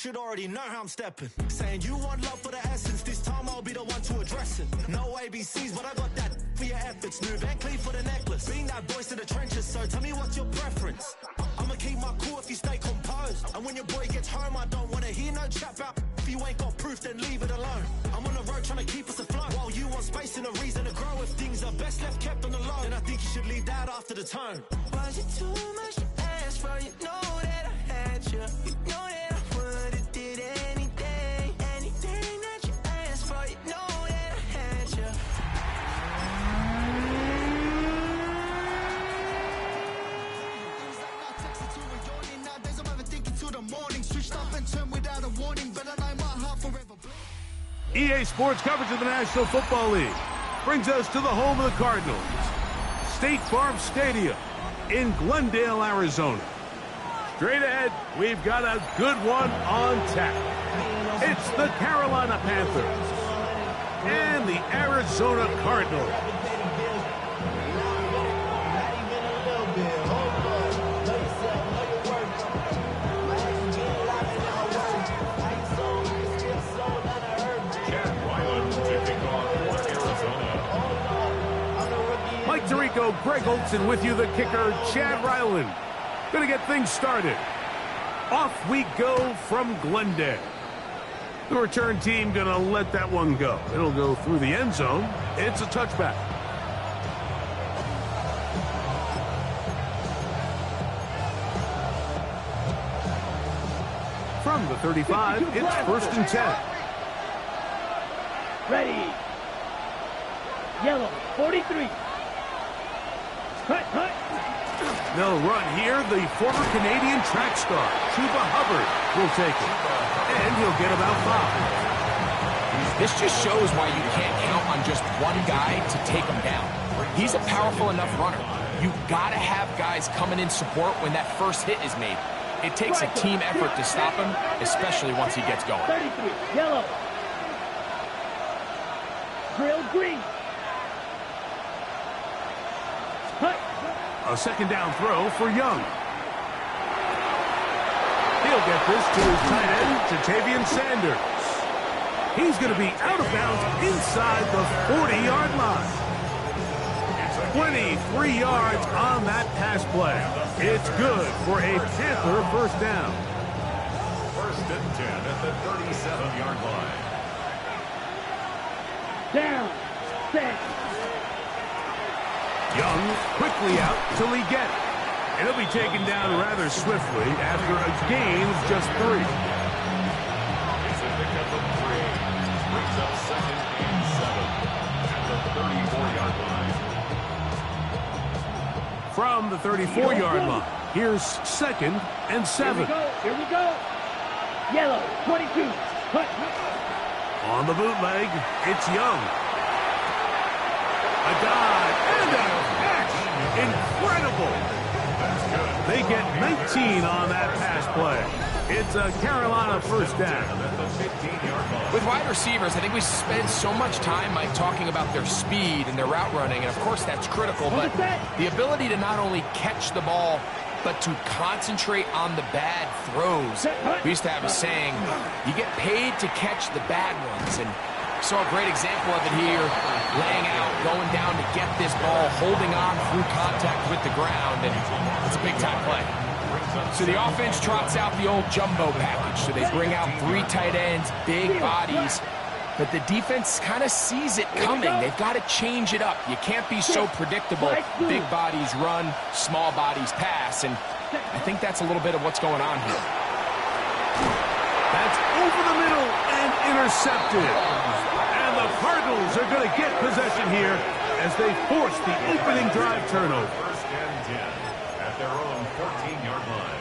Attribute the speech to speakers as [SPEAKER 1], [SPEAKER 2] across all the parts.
[SPEAKER 1] should already know how I'm stepping. Saying you want love for the essence, this time I'll be the one to address it. No ABCs, but I got that for your efforts. New Van Cleef for the necklace. Being that voice in the trenches, so tell me what's your preference. I'ma keep my cool if you stay composed. And when your boy gets home, I don't wanna hear no chat about. If you ain't got proof, then leave it alone. I'm on the road trying to keep us afloat. While you want space and a reason to grow. If things are best left kept on the low, then I think you should leave that after the tone. Was it too much to ask for? You know that I had you. You know that I would've did anything. Anything that you asked for. You know that I had you. Nowadays I'm overthinking till the morning. Switched up and turned without a warning. But I know my heart forever.
[SPEAKER 2] EA Sports coverage of the National Football League brings us to the home of the Cardinals, State Farm Stadium in Glendale, Arizona. Straight ahead, we've got a good one on tap. It's the Carolina Panthers and the Arizona Cardinals. Tirico, Greg Olson with you, the kicker, Chad Ryland. Gonna get things started. Off we go from Glendale. The return team gonna let that one go. It'll go through the end zone. It's a touchback. From the 35, it's 1st and 10.
[SPEAKER 3] Ready. Yellow, 43.
[SPEAKER 2] They'll run here. The former Canadian track star, Chuba Hubbard, will take it. And he'll get about 5.
[SPEAKER 4] This just shows why you can't count on just one guy to take him down. He's a powerful enough runner. You've got to have guys coming in support when that first hit is made. It takes a team effort to stop him, especially once he gets going.
[SPEAKER 3] 33, yellow. Grill green.
[SPEAKER 2] A second down throw for Young. He'll get this to his tight end, Jatavian Sanders. He's going to be out of bounds inside the 40-yard line. 23 yards on that pass play. It's good for a Panther first down.
[SPEAKER 5] 1st and 10 at the 37-yard line.
[SPEAKER 3] Down, set.
[SPEAKER 2] Young quickly out till he gets it. And he'll be taken down rather swiftly after a gain of just 3.
[SPEAKER 5] It's a pickup of 3. Brings up 2nd and 7 at the 34-yard line.
[SPEAKER 2] From the 34-yard line, here's 2nd and 7.
[SPEAKER 3] Here we go. Yellow, 22. Cut.
[SPEAKER 2] On the bootleg, it's Young. A dive and a catch. Incredible. They get 19 on that pass play. It's a Carolina first down.
[SPEAKER 4] With wide receivers, I think we spend so much time, Mike, talking about their speed and their route running, and of course that's critical, but the ability to not only catch the ball, but to concentrate on the bad throws. We used to have a saying, you get paid to catch the bad ones, and saw a great example of it here, laying out, going down to get this ball, holding on through contact with the ground, and it's a big-time play. So the offense trots out the old jumbo package. So they bring out 3 tight ends, big bodies, but the defense kind of sees it coming. They've got to change it up. You can't be so predictable. Big bodies run, small bodies pass, and I think that's a little bit of what's going on here.
[SPEAKER 2] That's over the middle and intercepted. And the Cardinals are going to get possession here as they force the opening drive turnover.
[SPEAKER 5] 1st and 10 at their own 14-yard line.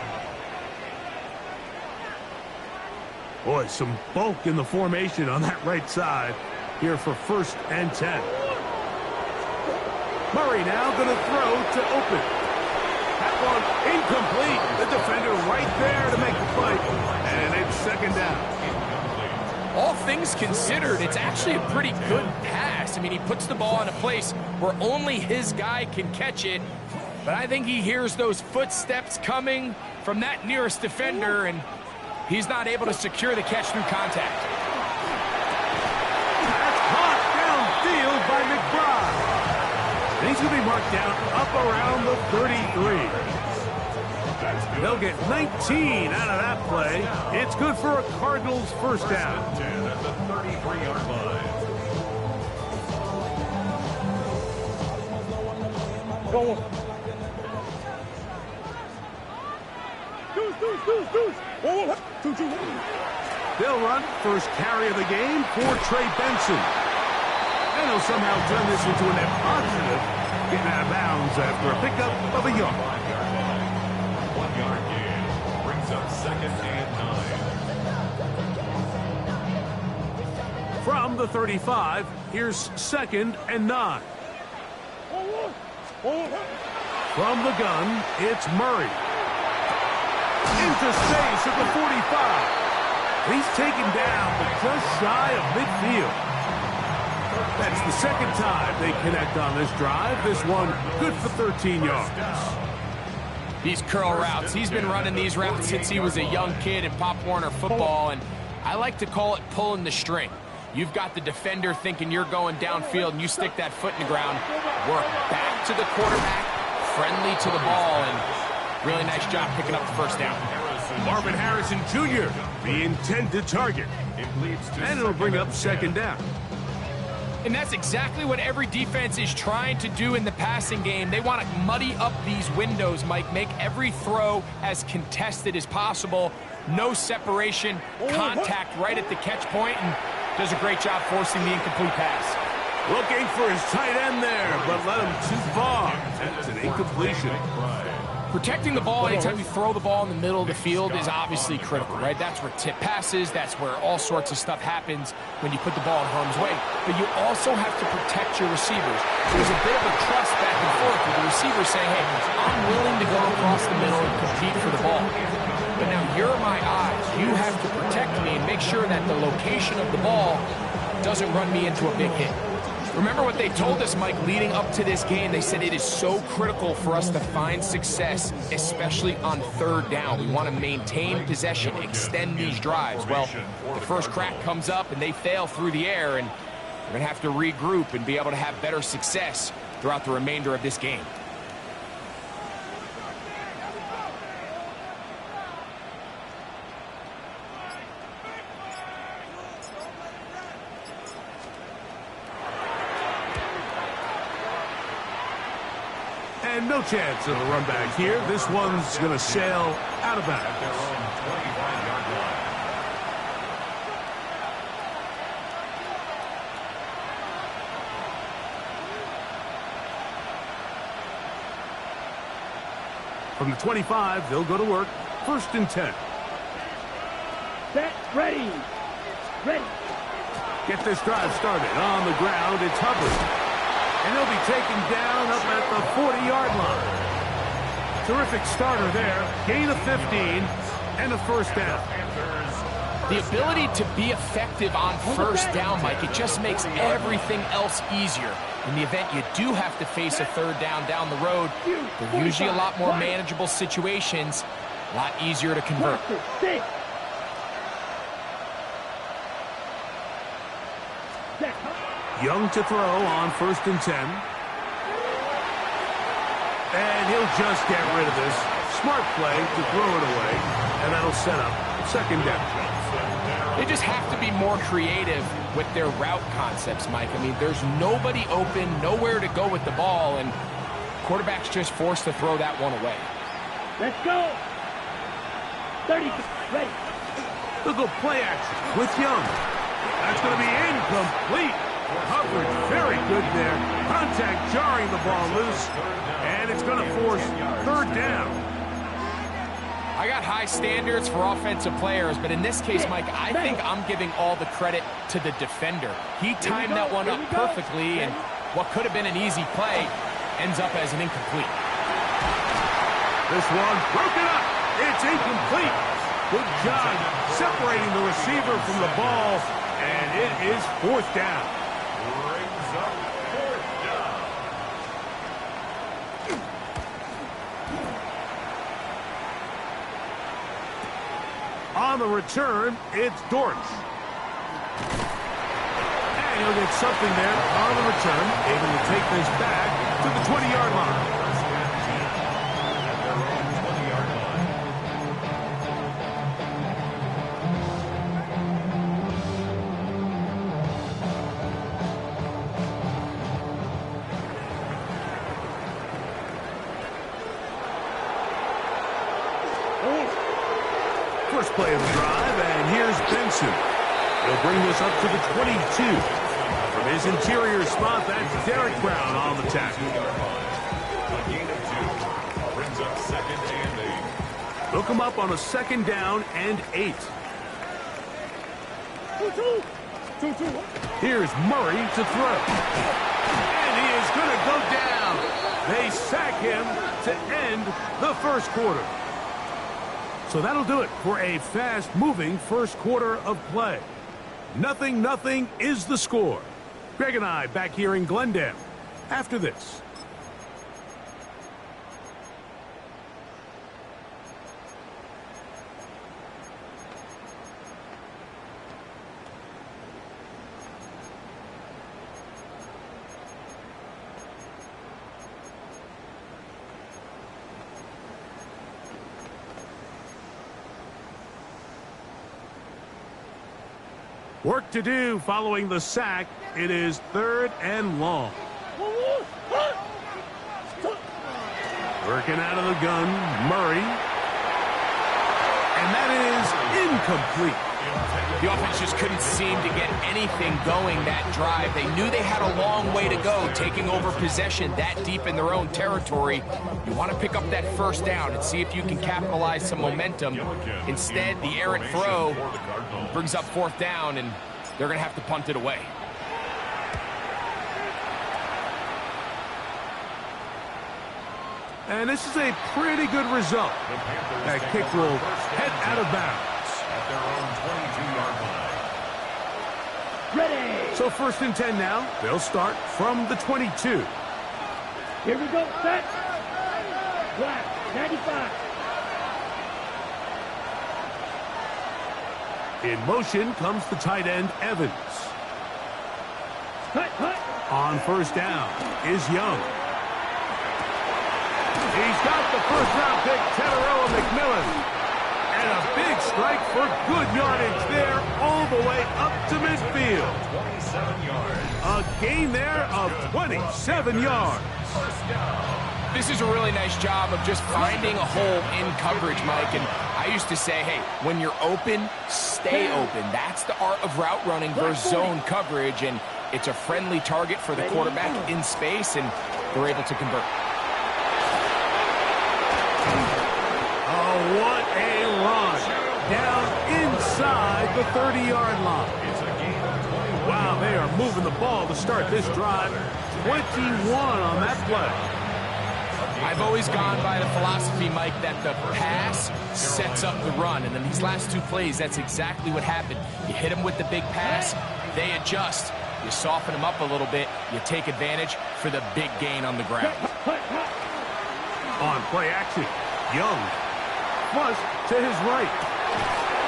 [SPEAKER 2] Boy, some bulk in the formation on that right side here for 1st and 10. Murray now going to throw to open. That one incomplete. The defender right there to make the play. And it's 2nd down.
[SPEAKER 4] All things considered, it's actually a pretty good pass. I mean, he puts the ball in a place where only his guy can catch it. But I think he hears those footsteps coming from that nearest defender, and He's not able to secure the catch through contact.
[SPEAKER 2] That's caught downfield by McBride. And he's going to be marked down up around the 33. They'll get 19 out of that play. It's good for a Cardinals first down.
[SPEAKER 5] 10 at the 33-yard line.
[SPEAKER 3] Go.
[SPEAKER 2] They'll run first carry of the game for Trey Benson. And he'll somehow turn this into a net positive, getting out of bounds after a pickup of a yard.
[SPEAKER 5] 1-yard gain brings up 2nd and 9.
[SPEAKER 2] From the 35, here's 2nd and 9. From the gun, it's Murray. Into space at the 45. He's taken down, but just shy of midfield. That's the second time they connect on this drive. This one good for 13 yards.
[SPEAKER 4] These curl routes, he's been running these routes since he was a young kid in Pop Warner football, and I like to call it pulling the string. You've got the defender thinking you're going downfield, and you stick that foot in the ground, work back to the quarterback, friendly to the ball, and really nice job picking up the first down.
[SPEAKER 2] Marvin Harrison Jr., the intended target. And it'll bring up 2nd down.
[SPEAKER 4] And that's exactly what every defense is trying to do in the passing game. They want to muddy up these windows, Mike, make every throw as contested as possible. No separation, contact right at the catch point, and does a great job forcing the incomplete pass.
[SPEAKER 2] Looking for his tight end there, but led him too far. That's an incompletion.
[SPEAKER 4] Protecting the ball anytime you throw the ball in the middle of the field is obviously critical, right? That's where tip passes, that's where all sorts of stuff happens when you put the ball in harm's way. But you also have to protect your receivers. There's a bit of a trust back and forth with the receiver saying, hey, I'm willing to go across the middle and compete for the ball. But now you're my eyes. You have to protect me and make sure that the location of the ball doesn't run me into a big hit. Remember what they told us, Mike, leading up to this game. They said it is so critical for us to find success, especially on 3rd down. We want to maintain possession, extend these drives. Well, the first crack comes up and they fail through the air, and we're going to have to regroup and be able to have better success throughout the remainder of this game.
[SPEAKER 2] And no chance of a run back here. This one's going to sail out of bounds. From the 25, they'll go to work. 1st and 10.
[SPEAKER 3] Set, ready. Ready.
[SPEAKER 2] Get this drive started. On the ground, it's Hubbard. And he'll be taken down up at the 40-yard line. Terrific starter there. Gain of 15 and a 1st down.
[SPEAKER 4] The ability to be effective on 1st down, Mike, it just makes everything else easier. In the event you do have to face a 3rd down the road, they're usually a lot more manageable situations, a lot easier to convert.
[SPEAKER 2] Young to throw on 1st and 10. And he'll just get rid of this. Smart play to throw it away. And that'll set up 2nd down.
[SPEAKER 4] They just have to be more creative with their route concepts, Mike. I mean, there's nobody open, nowhere to go with the ball, and quarterback's just forced to throw that one away.
[SPEAKER 3] Let's go. 30, ready.
[SPEAKER 2] They'll go play action with Young. That's going to be incomplete. Hubbard, very good there. Contact jarring the ball loose, and it's going to force 3rd down.
[SPEAKER 4] I got high standards for offensive players, but in this case, Mike, I think I'm giving all the credit to the defender. He timed that one up perfectly, and what could have been an easy play ends up as an incomplete.
[SPEAKER 2] This one broken up. It's incomplete. Good job separating the receiver from the ball, and it is 4th down. On the return, it's Dortch. And he'll get something there on the return, able to take this back to the 20-yard line. First play of the drive, and here's Benson. He'll bring this up to the 22. From his interior spot, that's Derek Brown on the tackle.
[SPEAKER 5] A gain of 2. Brings up 2nd and 8.
[SPEAKER 2] Look him up on a 2nd down and 8. Here's Murray to throw. And he is going to go down. They sack him to end the first quarter. So that'll do it for a fast-moving first quarter of play. 0-0 is the score. Greg and I back here in Glendale after this. Work to do following the sack. It is 3rd and long. Working out of the gun, Murray. And that is incomplete.
[SPEAKER 4] The offense just couldn't seem to get anything going that drive. They knew they had a long way to go, taking over possession that deep in their own territory. You want to pick up that first down and see if you can capitalize some momentum. Instead, the errant throw brings up 4th down, and they're going to have to punt it away.
[SPEAKER 2] And this is a pretty good result. That kick will head out of bounds.
[SPEAKER 5] At their own 22-yard line.
[SPEAKER 3] Ready.
[SPEAKER 2] So 1st and 10 now. They'll start from the 22.
[SPEAKER 3] Here we go. Set. Black. 95.
[SPEAKER 2] In motion comes the tight end, Evans.
[SPEAKER 3] Cut.
[SPEAKER 2] On 1st down is Young. He's got the first-round pick, Teteroa McMillan. And a big strike for good yardage there all the way up to midfield.
[SPEAKER 5] 27 yards.
[SPEAKER 2] A gain there of 27 yards.
[SPEAKER 5] First down.
[SPEAKER 4] This is a really nice job of just finding a hole in coverage, Mike. And I used to say, hey, when you're open, stay open. That's the art of route running versus zone coverage. And it's a friendly target for the quarterback in space, and they're able to convert.
[SPEAKER 2] Oh, what a run. Down inside the 30-yard line.
[SPEAKER 5] It's a gain of 21.
[SPEAKER 2] Wow, they are moving the ball to start this drive. 21 on that play.
[SPEAKER 4] I've always gone by the philosophy, Mike, that the pass sets up the run. And then these last 2 plays, that's exactly what happened. You hit them with the big pass, they adjust. You soften them up a little bit, you take advantage for the big gain on the ground.
[SPEAKER 2] On play action, Young. Flush to his right.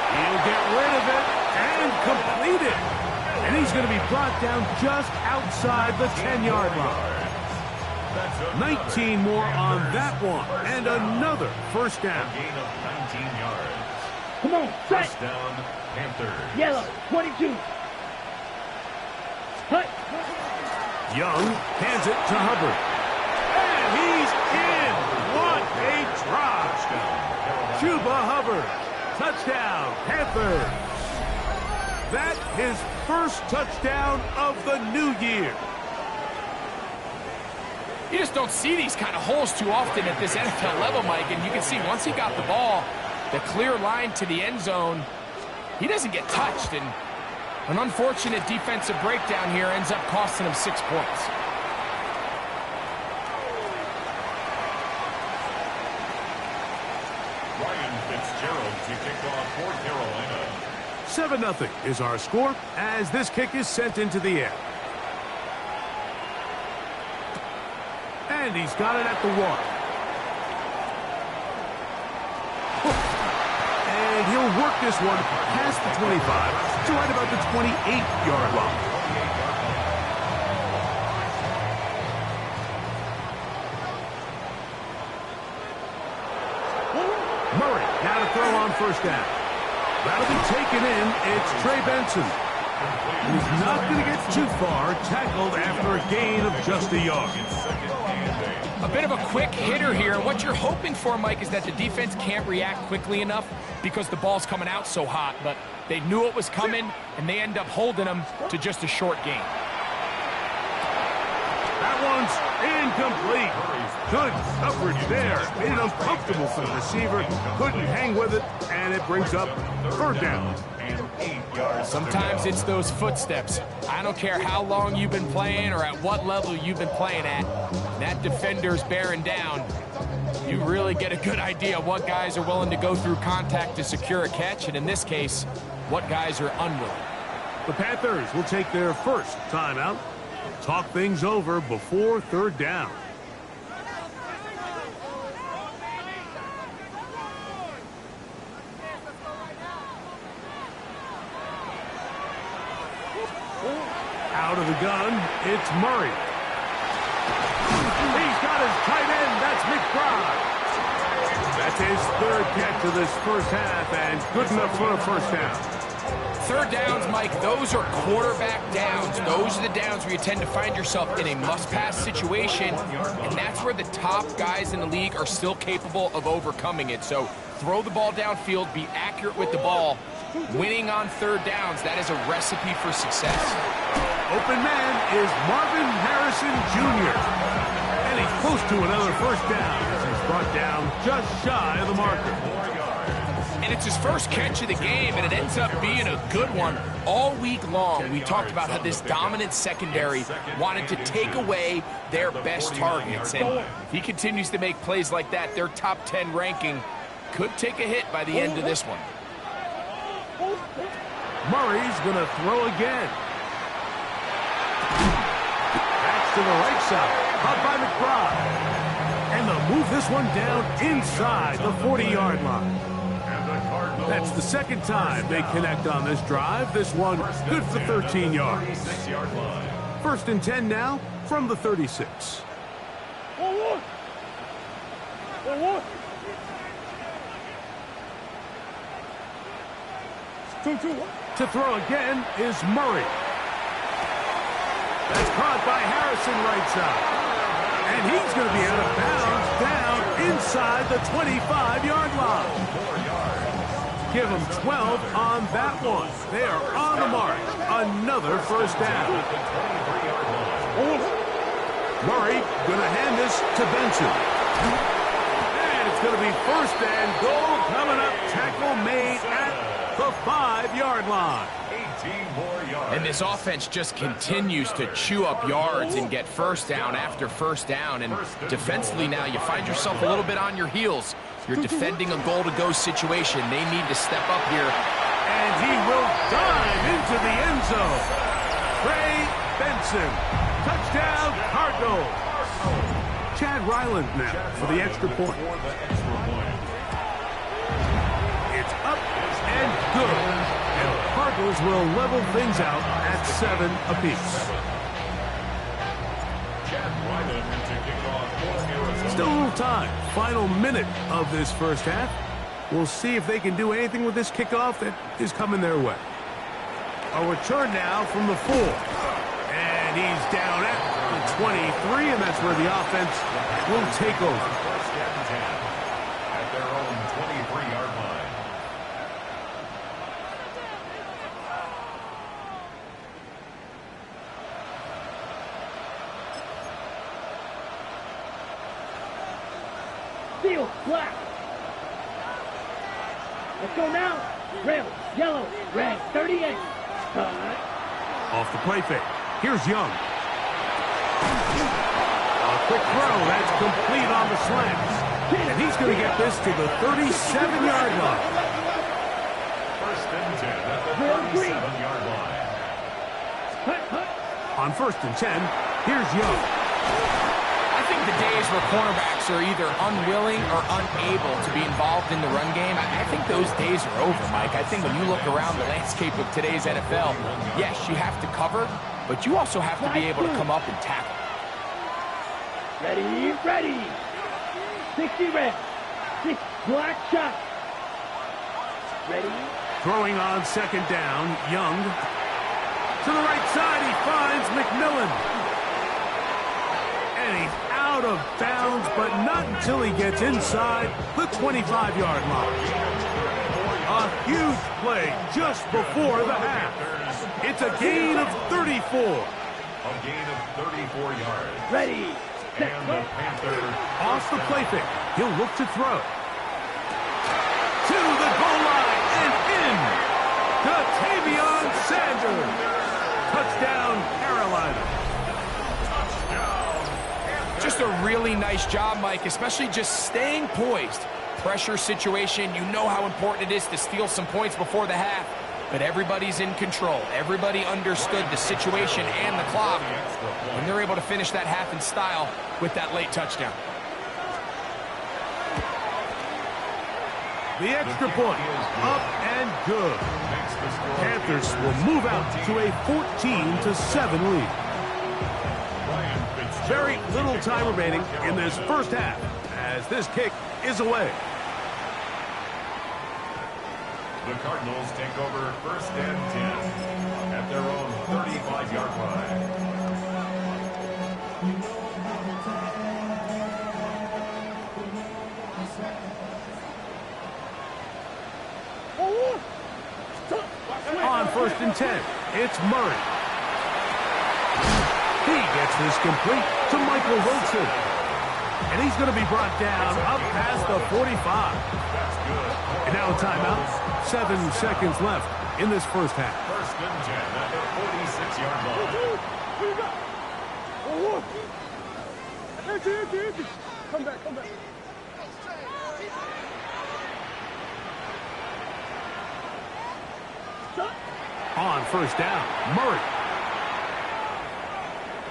[SPEAKER 2] He'll get rid of it and complete it. And he's going to be brought down just outside the 10-yard line. 19 more on that one. And another first down.
[SPEAKER 5] A gain of 19 yards.
[SPEAKER 3] Come on. Set.
[SPEAKER 5] First down, Panthers.
[SPEAKER 3] Yellow. 22. Cut.
[SPEAKER 2] Young hands it to Hubbard. And he's in. What a drive. Chuba Hubbard. Touchdown, Panthers. That his first touchdown of the new year.
[SPEAKER 4] You just don't see these kind of holes too often at this NFL level, Mike. And you can see once he got the ball, the clear line to the end zone, he doesn't get touched. And an unfortunate defensive breakdown here ends up costing him 6 points.
[SPEAKER 5] Ryan Fitzgerald to kick off for Carolina.
[SPEAKER 2] 7-0 is our score as this kick is sent into the air. And he's got it at the 1. And he'll work this one past the 25 to right about the 28-yard line. Murray now to throw on first down. That'll be taken in. It's Trey Benson. He's not going to get too far, tackled after a gain of just a yard.
[SPEAKER 4] A bit of a quick hitter here. What you're hoping for, Mike, is that the defense can't react quickly enough because the ball's coming out so hot. But they knew it was coming, and they end up holding them to just a short gain.
[SPEAKER 2] That one's incomplete. Good coverage there. Made it uncomfortable for the receiver. Couldn't hang with it, and it brings up third down.
[SPEAKER 4] Sometimes it's those footsteps. I don't care how long you've been playing or at what level you've been playing at. That defender's bearing down. You really get a good idea of what guys are willing to go through contact to secure a catch, and in this case, what guys are unwilling.
[SPEAKER 2] The Panthers will take their first timeout. Talk things over before third down. Out of the gun, it's Murray. He's got his tight end. That's McBride. That's his third catch of this first half, and good enough for a first down.
[SPEAKER 4] Third downs, Mike, those are quarterback downs. Those are the downs where you tend to find yourself in a must-pass situation, and that's where the top guys in the league are still capable of overcoming it. So throw the ball downfield, be accurate with the ball. Winning on third downs, that is a recipe for success.
[SPEAKER 2] Open man is Marvin Harrison Jr. And he's close to another first down as he's brought down just shy of the marker.
[SPEAKER 4] And it's his first catch of the game, and it ends up being a good one. All week long, we talked about how this dominant secondary wanted to take away their best targets. And if he continues to make plays like that, their top 10 ranking could take a hit by the end of this one.
[SPEAKER 2] Murray's going to throw again. That's to the right side. Caught by McBride. And they'll move this one down inside the 40-yard line. That's the second time they connect on this drive. This one good for 13 yards. First and 10 now from the 36. To throw again is Murray. That's caught by Harrison right side. And he's going to be out of bounds down inside the 25-yard line. Give them 12 on that one. They are on the mark. Another first down. Murray going to hand this to Benson. And it's going to be first and goal coming up. Tackle made at the 5-yard line.
[SPEAKER 5] 18 more yards.
[SPEAKER 4] And this offense just continues to chew up yards and get first down after first down. And defensively now, you find yourself a little bit on your heels. You're defending a goal-to-go situation. They need to step up here.
[SPEAKER 2] And he will dive into the end zone. Trey Benson. Touchdown, Cardinals. Chad Ryland now for the extra point. It's up and good. And the Cardinals will level things out at 7 apiece. Still a little time. Final minute of this first half. We'll see if they can do anything with this kickoff that is coming their way. A return now from the 4. And he's down at the 23, and that's where the offense will take over.
[SPEAKER 5] At their own 23-yard line.
[SPEAKER 3] Field, black. Let's go now. Red, yellow, red, 38.
[SPEAKER 2] Off the play fake. Here's Young. A quick throw. That's complete on the slant. And he's going to get this to the 37-yard line.
[SPEAKER 5] First and 10 at the 37-yard line.
[SPEAKER 2] On first and 10, here's Young.
[SPEAKER 4] I think the days where cornerbacks are either unwilling or unable to be involved in the run game, I think those days are over, Mike. I think when you look around the landscape of today's NFL, yes, you have to cover, but you also have to be able to come up and tackle.
[SPEAKER 3] Ready, ready. 60 red. 6 black shot. Ready.
[SPEAKER 2] Throwing on second down, Young. To the right side, he finds McMillan. And he's out of bounds, but not until he gets inside the 25-yard line. A huge play just before the half. It's a gain of 34.
[SPEAKER 5] A gain of 34 yards.
[SPEAKER 3] Ready.
[SPEAKER 5] And the Panthers
[SPEAKER 2] Off the play fake, he'll look to throw. To the goal line and in. Tavion Sanders. Touchdown, Carolina.
[SPEAKER 4] Just a really nice job, Mike, especially just staying poised. Pressure situation, you know how important it is to steal some points before the half, but everybody's in control. Everybody understood the situation and the clock, and they're able to finish that half in style with that late touchdown.
[SPEAKER 2] The extra point, up and good. Panthers will move out to a 14-7 lead. Very little time remaining in this first half as this kick is away.
[SPEAKER 5] The Cardinals take over first and 10 at their own 35-yard line.
[SPEAKER 2] On first and 10, it's Murray. He gets this complete to Michael Wilson. And he's going to be brought down up past the 45. And now a timeout. 7 seconds left in this first half.
[SPEAKER 5] First and 10 at the 46-yard line.
[SPEAKER 3] Come back, come back.
[SPEAKER 2] On first down, Murray.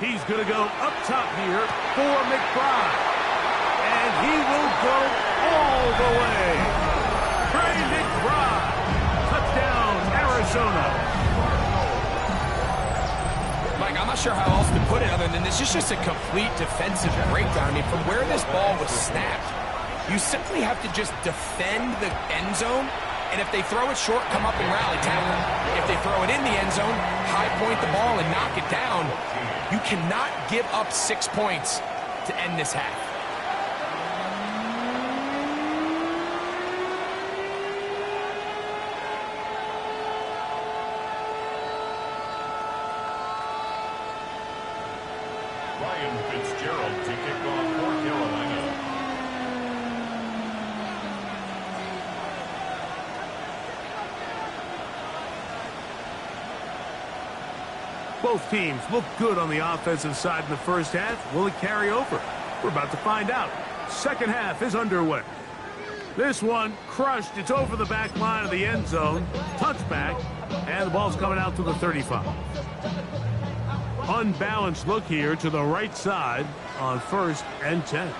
[SPEAKER 2] He's going to go up top here for McBride. And he will go all the way. Trey McBride. Touchdown, Arizona.
[SPEAKER 4] Mike, I'm not sure how else to put it other than this is just a complete defensive breakdown. I mean, from where this ball was snapped, you simply have to just defend the end zone. And if they throw it short, come up and rally tackle. If they throw it in the end zone, high point the ball and knock it down. You cannot give up 6 points to end this half.
[SPEAKER 5] Ryan Fitzgerald to kick off for Carolina.
[SPEAKER 2] Both teams look good on the offensive side in the first half. Will it carry over? We're about to find out. Second half is underway. This one crushed. It's over the back line of the end zone. Touchback. And the ball's coming out to the 35. Unbalanced look here to the right side on first and 10.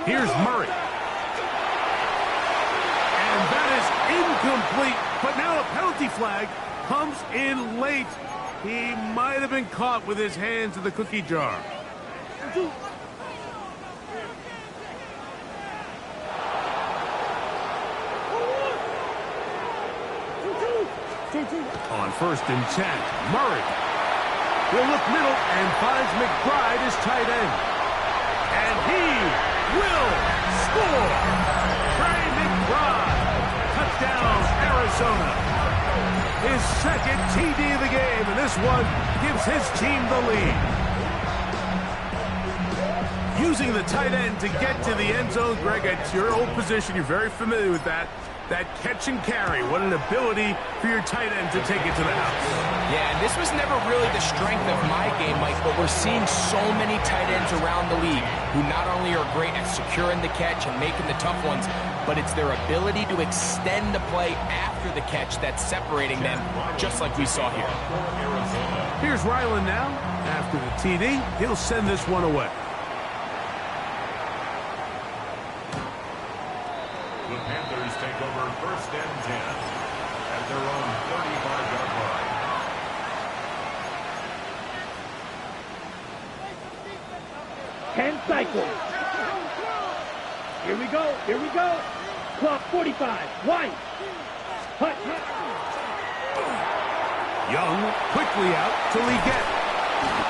[SPEAKER 2] Here's Murray. And that is incomplete. But now a penalty flag comes in late. He might have been caught with his hands in the cookie jar. On first and 10, Murray will look middle and finds McBride as tight end. And he will score. Trey McBride. Touchdown, Arizona. His second TD of the game, and this one gives his team the lead. Using the tight end to get to the end zone, Greg, at your old position, you're very familiar with that. That catch and carry, what an ability for your tight end to take it to the house.
[SPEAKER 4] Yeah, and this was never really the strength of my game, Mike, but we're seeing so many tight ends around the league who not only are great at securing the catch and making the tough ones, but it's their ability to extend the play after the catch that's separating them, just like we saw here.
[SPEAKER 2] Here's Ryland now. After the TD, he'll send this one away.
[SPEAKER 5] The Panthers take over 1st and 10 at their own 35-yard line.
[SPEAKER 3] Ten cycles. Here we go. Here we go. Clock 45. White. Hut.
[SPEAKER 2] Young quickly out to Leggett.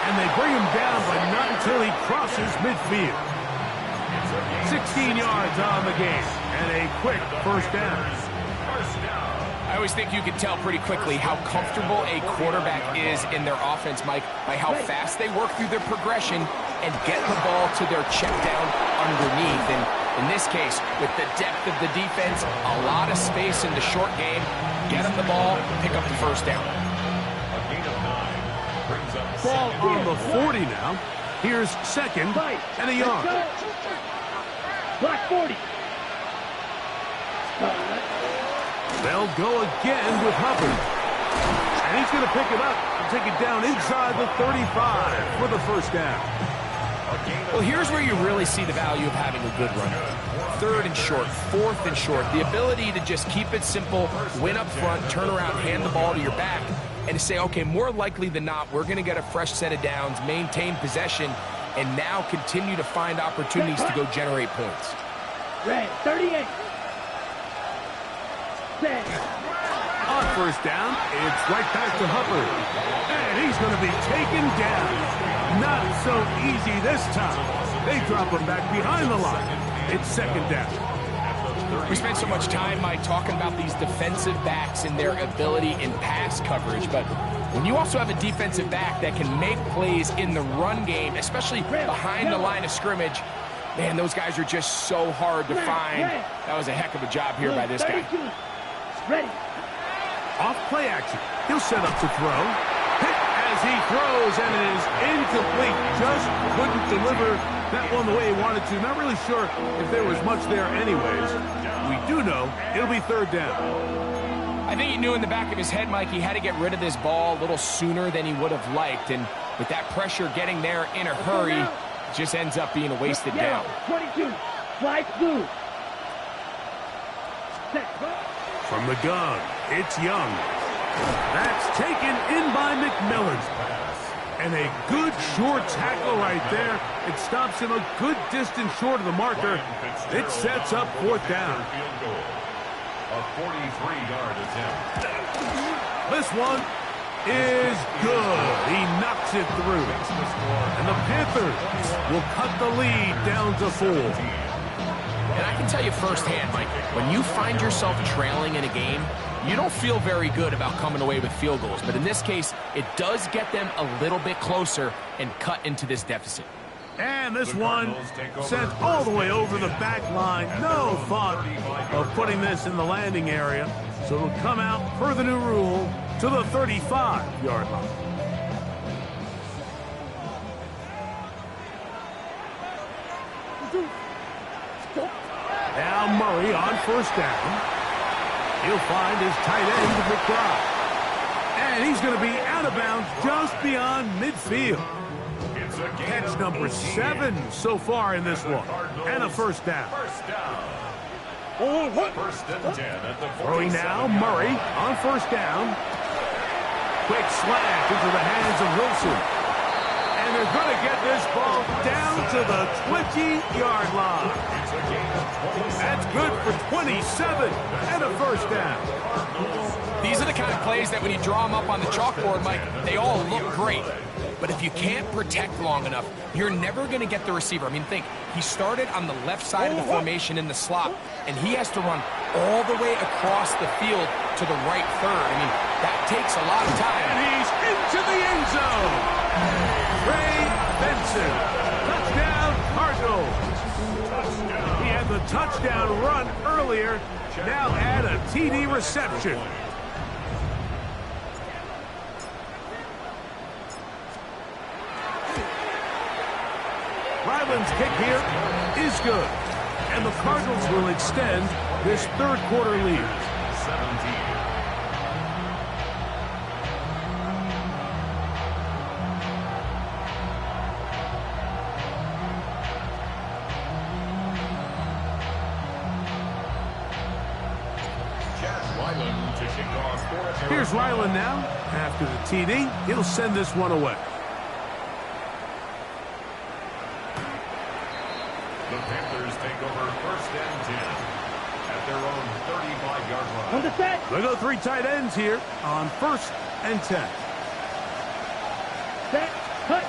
[SPEAKER 2] And they bring him down, but not until he crosses midfield. 16 yards on the game. And a quick first down.
[SPEAKER 4] I always think you can tell pretty quickly how comfortable a quarterback is in their offense, Mike, by how fast they work through their progression and get the ball to their check down underneath. And in this case, with the depth of the defense, a lot of space in the short game, get them the ball, pick up the first down.
[SPEAKER 5] A gain of 9 brings up
[SPEAKER 2] Ball on the 40 now. Here's second and a yard.
[SPEAKER 3] Clock 40.
[SPEAKER 2] They'll go again with Hubbard. And he's going to pick it up and take it down inside the 35 for the first down.
[SPEAKER 4] Well, here's where you really see the value of having a good runner. 3rd and short, 4th and short. The ability to just keep it simple, win up front, turn around, hand the ball to your back, and to say, okay, more likely than not, we're going to get a fresh set of downs, maintain possession, and now continue to find opportunities to go generate points.
[SPEAKER 3] Red, 38. Set.
[SPEAKER 2] On first down, it's right back to Hubbard. And he's going to be taken down. Not so easy this time. They drop him back behind the line. It's second down.
[SPEAKER 4] We spent so much time, Mike, talking about these defensive backs and their ability in pass coverage, but when you also have a defensive back that can make plays in the run game, especially behind the line of scrimmage, man, those guys are just so hard to find. That was a heck of a job here by this guy.
[SPEAKER 3] Ready.
[SPEAKER 2] Off play action. He'll set up to throw. Hit as he throws, and it is incomplete. Just couldn't deliver that one the way he wanted to. Not really sure if there was much there anyways. We do know it'll be third down.
[SPEAKER 4] I think he knew in the back of his head, Mike, he had to get rid of this ball a little sooner than he would have liked. And with that pressure getting there in a hurry, it just ends up being a wasted down.
[SPEAKER 3] 22. Fly blue.
[SPEAKER 2] From the gun, it's Young. That's taken in by McMillan's pass. And a good short tackle right there. It stops him a good distance short of the marker. It sets up fourth down.
[SPEAKER 5] A 43-yard attempt.
[SPEAKER 2] This one is good. He knocks it through. And the Panthers will cut the lead down to 4.
[SPEAKER 4] And I can tell you firsthand, Mike, when you find yourself trailing in a game, you don't feel very good about coming away with field goals. But in this case, it does get them a little bit closer and cut into this deficit.
[SPEAKER 2] And this one sent all the way over the back line. No thought of putting this in the landing area. So it'll come out, per the new rule, to the 35-yard line. Now Murray on first down. He'll find his tight end, McBride. And he's going to be out of bounds just beyond midfield. Catch number 7 so far in this one. And a first down.
[SPEAKER 5] First and 10 at the 47.
[SPEAKER 2] Throwing now, Murray on first down. Quick slant into the hands of Wilson. And they're going to get this ball down to the 20-yard line. That's good for 27 and a first down.
[SPEAKER 4] These are the kind of plays that when you draw them up on the chalkboard, Mike, they all look great. But if you can't protect long enough, you're never going to get the receiver. I mean, think, he started on the left side of the formation in the slot, and he has to run all the way across the field to the right third. I mean, that takes a lot of time.
[SPEAKER 2] And he's into the end zone. Trey Benson, touchdown Cardinals. He had the touchdown run earlier. Now add a TD reception. Ryland's kick here is good. And the Cardinals will extend this third quarter lead.
[SPEAKER 5] 17.
[SPEAKER 2] Here's Ryland now. After the TD, he'll send this one away.
[SPEAKER 5] The Panthers take over 1st and 10 at their own 35-yard line.
[SPEAKER 3] On the set.
[SPEAKER 2] They go three tight ends here on 1st and 10.
[SPEAKER 3] Set. Cut.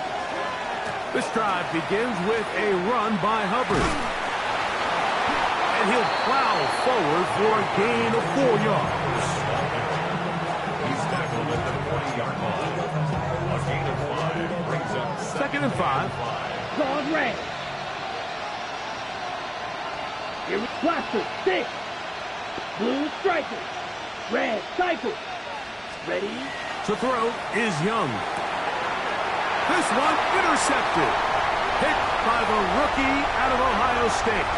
[SPEAKER 2] This drive begins with a run by Hubbard. And he'll plow forward for a gain of 4 yards.
[SPEAKER 5] He's tackled at the 20-yard line. A gain of 5 brings up
[SPEAKER 2] 2nd and 5.
[SPEAKER 3] Gone red. Here we blaster. 6. Blue striker. Red cycle. Ready.
[SPEAKER 2] To throw is Young. This one intercepted. Picked by the rookie out of Ohio State.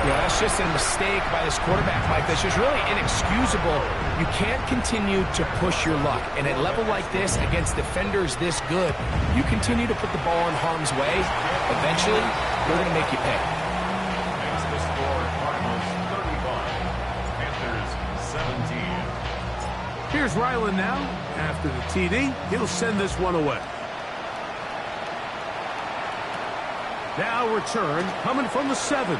[SPEAKER 4] Yeah, that's just a mistake by this quarterback, Mike. That's just really inexcusable. You can't continue to push your luck. And at a level like this, against defenders this good, you continue to put the ball in harm's way, eventually, they're going to make you pay.
[SPEAKER 5] Makes the score Cardinals 35, Panthers 17.
[SPEAKER 2] Here's Ryland now. After the TD, he'll send this one away. Now return coming from the 7.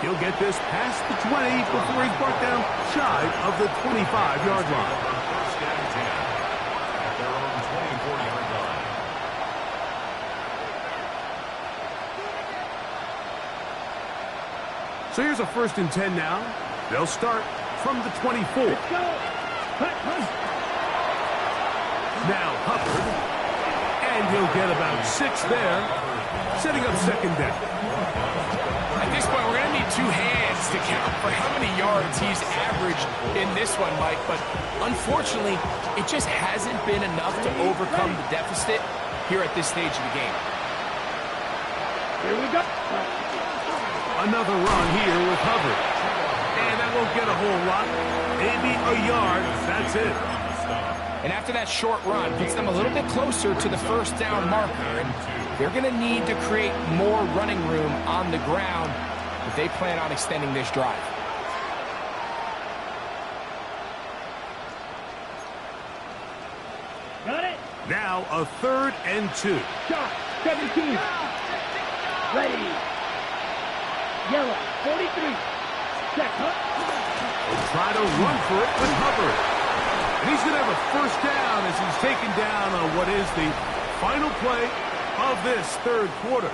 [SPEAKER 2] He'll get this past the 20 before he's brought down shy of the 25-yard line.
[SPEAKER 5] 1st and 10 at their own 24-yard line.
[SPEAKER 2] So here's a 1st and 10 now. They'll start from the 24.
[SPEAKER 3] Let's go. Cut.
[SPEAKER 2] Now Hubbard. And he'll get about 6 there, setting up 2nd down.
[SPEAKER 4] At this point, we're going to need 2 hands to count for how many yards he's averaged in this one, Mike. But unfortunately, it just hasn't been enough to overcome the deficit here at this stage of the game.
[SPEAKER 3] Here we go.
[SPEAKER 2] Another run here with Hubbard. And that won't get a whole lot. Maybe a yard. That's it.
[SPEAKER 4] And after that short run, puts them a little bit closer to the 1st down marker. And they're going to need to create more running room on the ground if they plan on extending this drive.
[SPEAKER 3] Got it.
[SPEAKER 2] Now a 3rd and 2.
[SPEAKER 3] Shot. 17. Ready. Yellow. 43. Check.
[SPEAKER 2] They'll try to run for it with Hubbard. And he's going to have a 1st down as he's taken down on what is the final play of this 3rd quarter.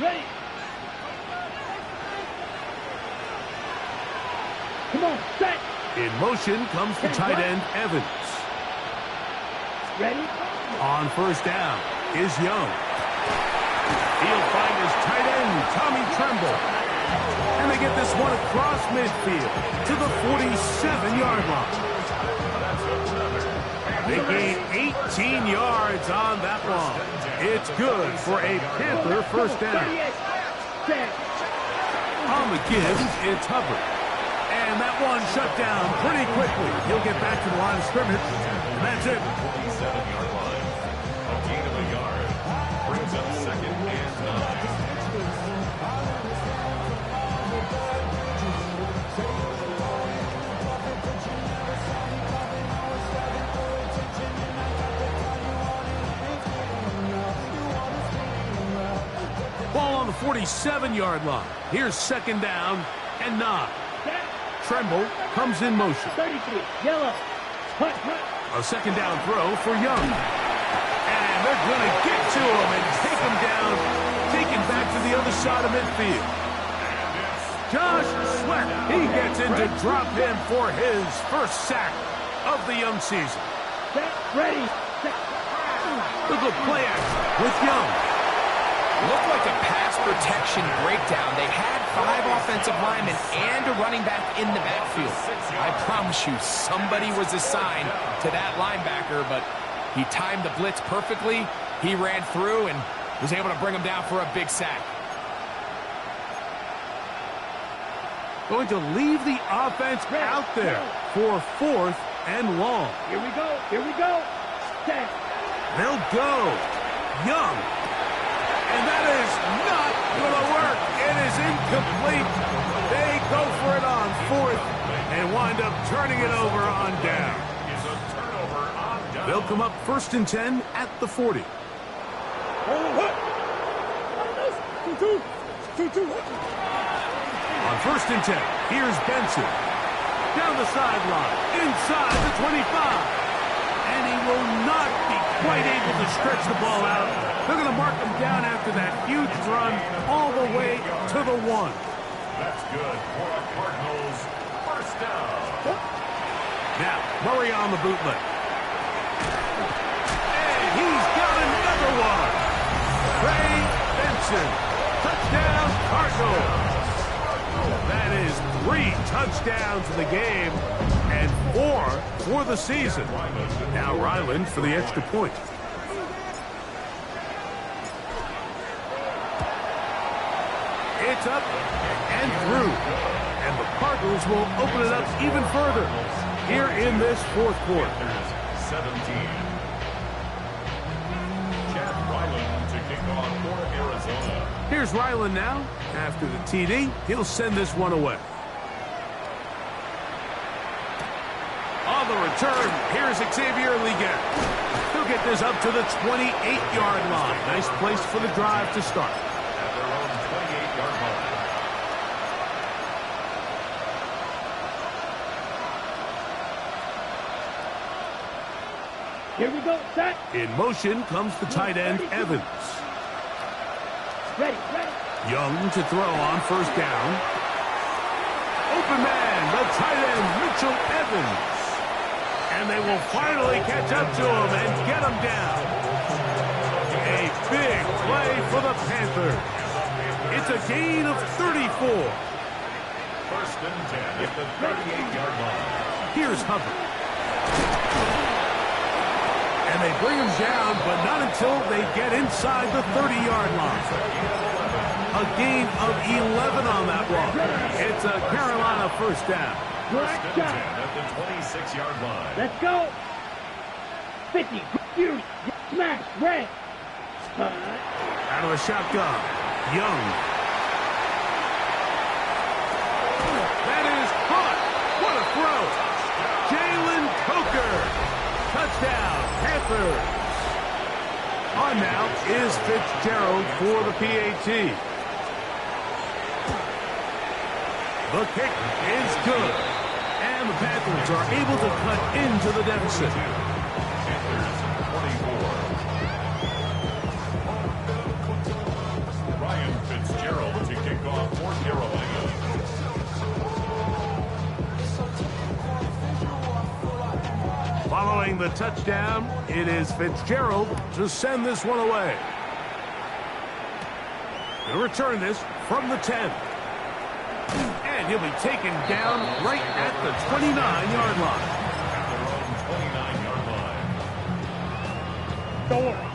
[SPEAKER 3] Ready. Come on. Set.
[SPEAKER 2] In motion comes the tight end, Evans.
[SPEAKER 3] Ready.
[SPEAKER 2] On 1st down is Young. He'll find his tight end, Tommy Tremble. And they get this one across midfield to the 47-yard line. They gain 18 yards on that one. It's good for a Panther 1st down. On the give, it's Hubbard. And that one shut down pretty quickly. He'll get back to the line of scrimmage. And that's it.
[SPEAKER 5] 47-yard line. A gain of a yard brings up 2nd and 9.
[SPEAKER 2] Ball on the 47-yard line. Here's 2nd down and 9. Tremble comes in motion.
[SPEAKER 3] 33. Yellow. Hut.
[SPEAKER 2] A 2nd down throw for Young. And they're going to get to him and take him down, take him back to the other side of midfield. Josh Sweat, he gets in to drop him for his first sack of the young season.
[SPEAKER 3] Ready.
[SPEAKER 2] Look at play action with Young.
[SPEAKER 4] Looked like a pass protection breakdown. They had 5 offensive linemen and a running back in the backfield. I promise you, somebody was assigned to that linebacker, but he timed the blitz perfectly. He ran through and was able to bring him down for a big sack.
[SPEAKER 2] Going to leave the offense out there for 4th and long.
[SPEAKER 3] Here we go. Set.
[SPEAKER 2] They'll go. Young. And that is not going to work. It is incomplete. They go for it on 4th and wind up turning it over on down. They'll come up 1st and 10 at the 40. On 1st and 10, here's Benson. Down the sideline, inside the 25. And he will not be quite able to stretch the ball out. They're going to mark him down after that huge run all the way to the 1.
[SPEAKER 5] That's good for a Cardinals first down.
[SPEAKER 2] Now, Murray on the bootleg. And he's got another one. Trey Benson. Touchdown, Cardinals. That is 3 touchdowns in the game and 4 for the season. Now Ryland for the extra point. It's up and through. And the Cardinals will open it up even further here in this 4th quarter.
[SPEAKER 5] 17. Chad Ryland to kick off for Arizona.
[SPEAKER 2] Here's Ryland now. After the TD, he'll send this one away. On the return, here's Xavier Leggett. He'll get this up to the 28-yard line. Nice place for the drive to start.
[SPEAKER 5] At their own 28-yard line.
[SPEAKER 3] Here we go. Set.
[SPEAKER 2] In motion comes the tight end, Evans.
[SPEAKER 3] Ready.
[SPEAKER 2] Young to throw on 1st down. Open man, the tight end, Mitchell Evans. And they will finally catch up to him and get him down. A big play for the Panthers. It's a gain of 34.
[SPEAKER 5] 1st and 10 at the 38-yard line.
[SPEAKER 2] Here's Hubbard. And they bring him down, but not until they get inside the 30-yard line. A gain of 11 on that one. It's a Carolina first down.
[SPEAKER 5] 1st and 10 at the 26-yard line.
[SPEAKER 3] Let's go. 50. Huge. Smash. Red.
[SPEAKER 2] Out of the shotgun. Young. That is caught. What a throw. Jalen Coker. Touchdown, Panthers. On now is Fitzgerald for the PAT. The kick is good. And the Panthers are able to cut into the deficit.
[SPEAKER 5] Panthers 24. Ryan Fitzgerald to kick off for Carolina.
[SPEAKER 2] Following the touchdown, it is Fitzgerald to send this one away. He'll return this from the 10. And he'll be taken down right at the 29-yard line.
[SPEAKER 5] At their own 29-yard line.
[SPEAKER 3] Don't worry.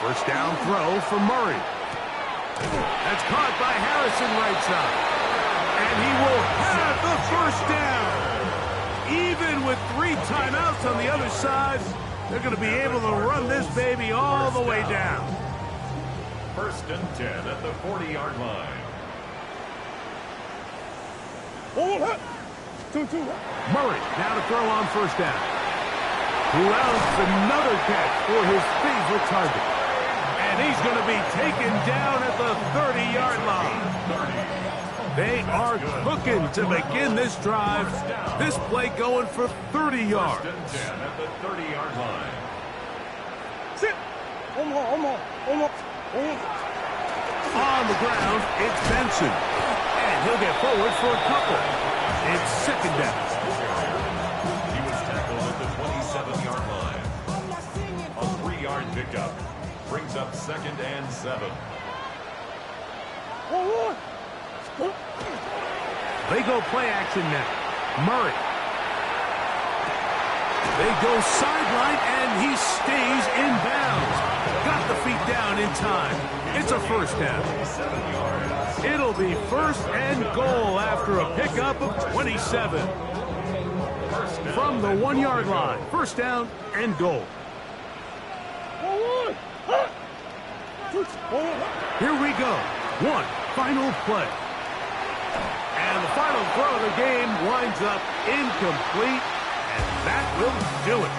[SPEAKER 2] First down throw for Murray. That's caught by Harrison right side. And he will have the first down. Even with 3 timeouts on the other side, they're going to be able to run this baby all the way down.
[SPEAKER 5] 1st and 10 at the 40-yard line.
[SPEAKER 2] Murray now to throw on 1st down. Who else another catch for his favorite target. And he's going to be taken down at the 30-yard line. They are cooking to begin this drive. This play going for 30 yards.
[SPEAKER 5] First and 10 at the 30-yard line.
[SPEAKER 3] Sit. On
[SPEAKER 2] the ground, it's Benson. And he'll get forward for a couple. It's second down.
[SPEAKER 5] He was tackled at the 27-yard line. A 3-yard pickup brings up second and 7.
[SPEAKER 2] They go play action now. Murray. They go sideline, and he stays in bounds. Got the feet down in time. It's a first down. It'll be first and goal after a pickup of 27. From the 1-yard line. First down and goal. Here we go. One final play. And the final throw of the game winds up incomplete, and that will do it.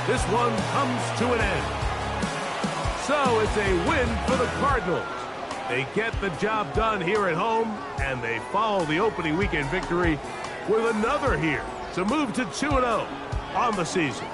[SPEAKER 2] This one comes to an end. So it's a win for the Cardinals. They get the job done here at home, and they follow the opening weekend victory with another here to move to 2-0 on the season.